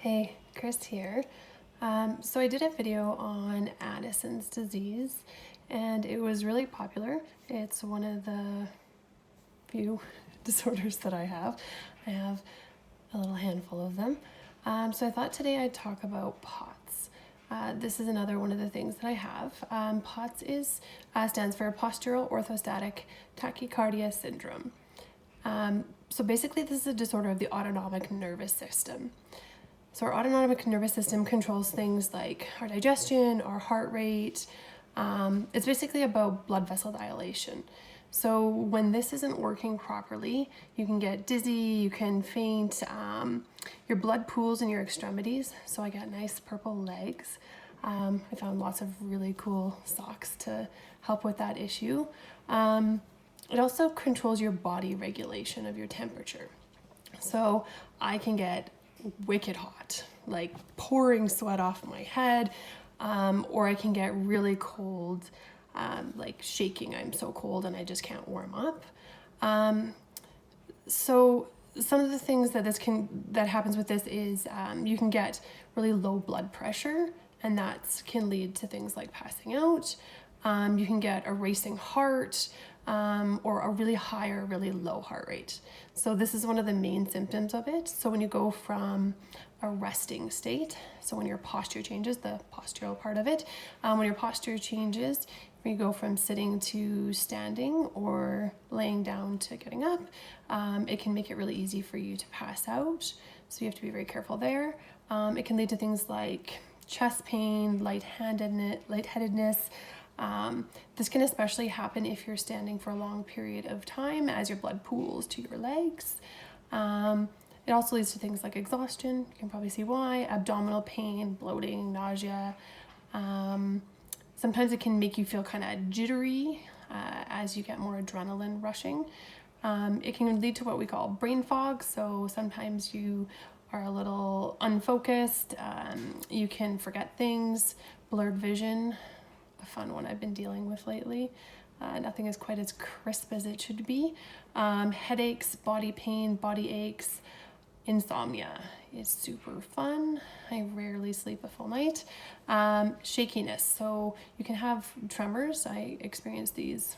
Hey, Chris here. So I did a video on Addison's disease and it was really popular. It's one of the few disorders that I have. I have a little handful of them. So I thought today I'd talk about POTS. This is another one of the things that I have. POTS stands for Postural Orthostatic Tachycardia Syndrome. So basically this is a disorder of the autonomic nervous system. So our autonomic nervous system controls things like our digestion, our heart rate. It's basically about blood vessel dilation. So when this isn't working properly, you can get dizzy, you can faint, your blood pools in your extremities. So I got nice purple legs. I found lots of really cool socks to help with that issue. It also controls your body regulation of your temperature. So I can get wicked hot, like pouring sweat off my head, or I can get really cold, like shaking. I'm so cold and I just can't warm up. So some of the things that happens with this is you can get really low blood pressure, and that can lead to things like passing out. You can get a racing heart, or a really high or really low heart rate. So this is one of the main symptoms of it. So when you go from a resting state, so when your posture changes, the postural part of it, when your posture changes, when you go from sitting to standing or laying down to getting up, it can make it really easy for you to pass out. So you have to be very careful there. It can lead to things like chest pain, lightheadedness. This can especially happen if you're standing for a long period of time as your blood pools to your legs. It also leads to things like exhaustion. You can probably see why. Abdominal pain, bloating, nausea. Sometimes it can make you feel kind of jittery as you get more adrenaline rushing. It can lead to what we call brain fog. So sometimes you are a little unfocused. You can forget things, blurred vision. A fun one I've been dealing with lately. Nothing is quite as crisp as it should be. Headaches, body pain, body aches, insomnia is super fun. I rarely sleep a full night. Shakiness, so you can have tremors. I experience these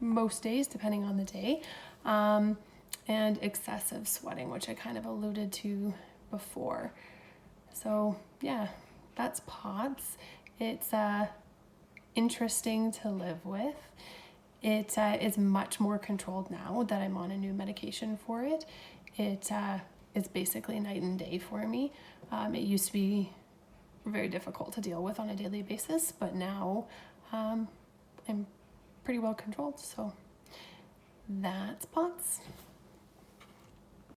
most days depending on the day. And excessive sweating, which I kind of alluded to before. So yeah, that's POTS. It's interesting to live with. It is much more controlled now that I'm on a new medication for it. It's basically night and day for me. It used to be very difficult to deal with on a daily basis, but now I'm pretty well controlled. So that's POTS.